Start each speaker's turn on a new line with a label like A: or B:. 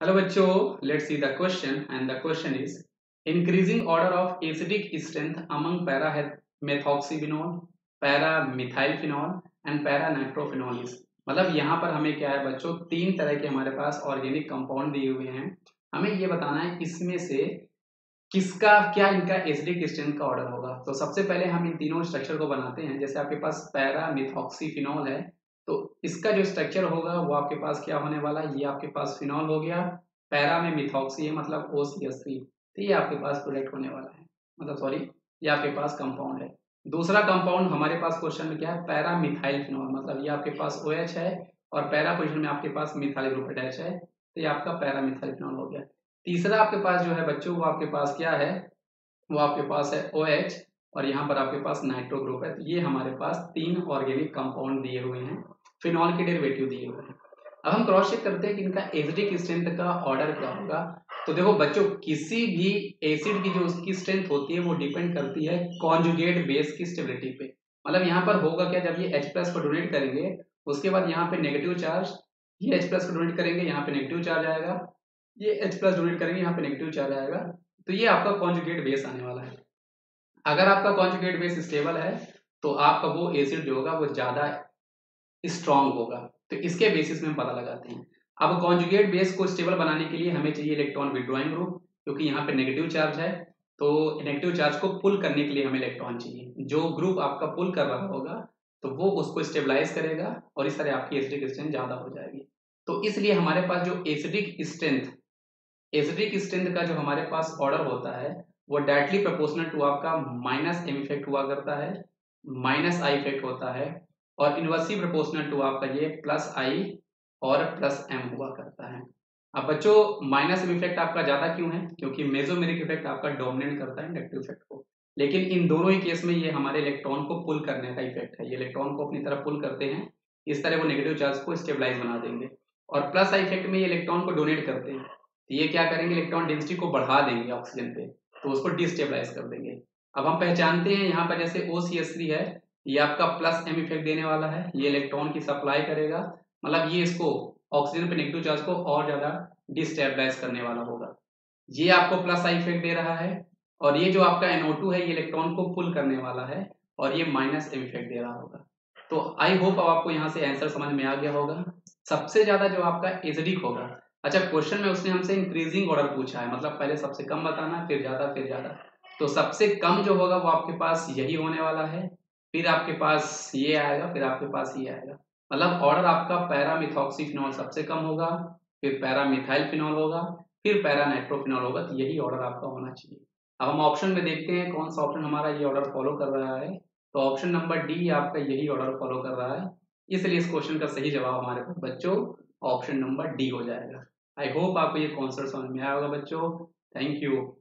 A: Hello बच्चों, let's see the question and the question is increasing order of acidic strength among para-methoxyphenol, para-methylphenol and para-nitrophenol is। मतलब यहाँ पर हमें क्या है बच्चों, तीन तरह के हमारे पास ऑर्गेनिक कंपाउंड दिए हुए हैं। हमें ये बताना है इसमें से किसका क्या इनका एसिडिक स्ट्रेंथ का ऑर्डर होगा। तो सबसे पहले हम इन तीनों स्ट्रक्चर को बनाते हैं। जैसे आपके पास पैरामिथॉक्सीफिनॉल है तो इसका जो स्ट्रक्चर होगा वो आपके पास क्या होने वाला है, ये आपके पास फिनॉल हो गया। पैरा में मिथॉक्सी है मतलब OCH3, तो ये आपके पास प्रोडक्ट होने वाला है, मतलब सॉरी ये आपके पास कंपाउंड है। दूसरा कंपाउंड हमारे पास क्वेश्चन में क्या है, पैरा मिथाइल फिनॉल, मतलब ये आपके पास OH है और पैरा पोजिशन में आपके पास मिथाइल ग्रुप अटैच है, तो ये आपका पैरा मिथाइल फिनॉल हो गया। तीसरा आपके पास जो है बच्चों वो आपके पास क्या है, वो आपके पास है OH और यहाँ पर आपके पास नाइट्रो ग्रुप है। तो ये हमारे पास तीन ऑर्गेनिक कंपाउंड दिए हुए हैं, फिनॉल के डेरिवेटिव दिए हुए हैं। अब हम क्रॉस चेक करते हैं कि इनका एसिडिक स्ट्रेंथ का ऑर्डर क्या होगा। तो देखो बच्चों, किसी भी एसिड की जो उसकी स्ट्रेंथ होती है वो डिपेंड करती है कॉन्जुगेट बेस की स्टेबिलिटी पे। मतलब यहाँ पर होगा क्या, जब ये H+ को डोनेट करेंगे उसके बाद यहाँ पे नेगेटिव चार्ज, ये H+ को डोनेट करेंगे यहाँ पे नेगेटिव चार्ज आएगा, ये H+ डोनेट करेंगे यहाँ पे नेगेटिव चार्ज आएगा, तो ये आपका कॉन्जुगेट बेस आने वाला है। अगर आपका कॉन्जुगेट बेस स्टेबल है तो आपका वो एसिड जो होगा वो ज्यादा स्ट्रांग होगा। तो इसके बेसिस में हम पता लगाते हैं। अब कॉन्जुगेट बेस को स्टेबल बनाने के लिए हमें चाहिए इलेक्ट्रॉन विड्रॉइंग ग्रुप, क्योंकि यहाँ पे नेगेटिव चार्ज है, तो नेगेटिव चार्ज को पुल करने के लिए हमें इलेक्ट्रॉन चाहिए। जो ग्रुप आपका पुल कर रहा होगा तो वो उसको स्टेबलाइज करेगा और इस तरह आपकी एसिडिक स्ट्रेंथ ज्यादा हो जाएगी। तो इसलिए हमारे पास जो एसिडिक स्ट्रेंथ का जो हमारे पास ऑर्डर होता है वो डायरेक्टली प्रोपोर्शनल टू आपका माइनस एम इफेक्ट हुआ करता है, माइनस आई इफेक्ट होता है, और इनवर्सली प्रोपोर्शनल टू आपका ये प्लस आई और प्लस एम हुआ करता है। अब बच्चों, माइनस एम इफेक्ट आपका ज्यादा क्यों है, क्योंकि मेसोमेरिक इफेक्ट आपका डोमिनेट करता है इंडक्टिव इफेक्ट को। लेकिन इन दोनों ही केस में ये हमारे इलेक्ट्रॉन को पुल करने का इफेक्ट है, ये इलेक्ट्रॉन को अपनी तरफ पुल करते हैं, इस तरह वो नेगेटिव चार्ज को स्टेबलाइज बना देंगे। और प्लस आई इफेक्ट में ये इलेक्ट्रॉन को डोनेट करते हैं, तो ये क्या करेंगे, इलेक्ट्रॉन डेंसिटी को बढ़ा देंगे ऑक्सीजन पे, तो उसको डिस्टेबलाइज कर देंगे। अब हम पहचानते हैं यहाँ पर जैसे OCH3 है, ये आपका प्लस एम इफेक्ट देने वाला है, ये इलेक्ट्रॉन की सप्लाई करेगा, मतलब ये इसको ऑक्सीजन पे नेगेटिव चार्ज को और ज्यादा डिस्टेबलाइज करने वाला होगा। ये आपको प्लस आई इफेक्ट दे रहा है, और ये जो आपका NO2 है ये इलेक्ट्रॉन को पुल करने वाला है, और ये माइनस एम इफेक्ट दे रहा होगा। तो आई होप अब आपको यहाँ से आंसर समझ में आ गया होगा। सबसे ज्यादा जो आपका एसिडिक होगा, अच्छा क्वेश्चन में उसने हमसे इंक्रीजिंग ऑर्डर पूछा है, मतलब पहले सबसे कम बताना फिर ज्यादा फिर ज्यादा। तो सबसे कम जो होगा वो आपके पास यही होने वाला है, फिर आपके पास ये आएगा, फिर आपके पास ये आएगा। मतलब ऑर्डर आपका पैरामिथॉक्सीफिनॉल सबसे कम होगा, फिर पैरामिथाइल फिनॉल होगा, फिर पैरानाइट्रोफिनॉल होगा। तो यही ऑर्डर आपका होना चाहिए। अब हम ऑप्शन में देखते हैं कौन सा ऑप्शन हमारा ये ऑर्डर फॉलो कर रहा है। तो ऑप्शन नंबर डी आपका यही ऑर्डर फॉलो कर रहा है, इसलिए इस क्वेश्चन का सही जवाब हमारे पास बच्चों ऑप्शन नंबर डी हो जाएगा। आई होप आपको ये कॉन्सेप्ट समझ में आया होगा बच्चों। Thank you.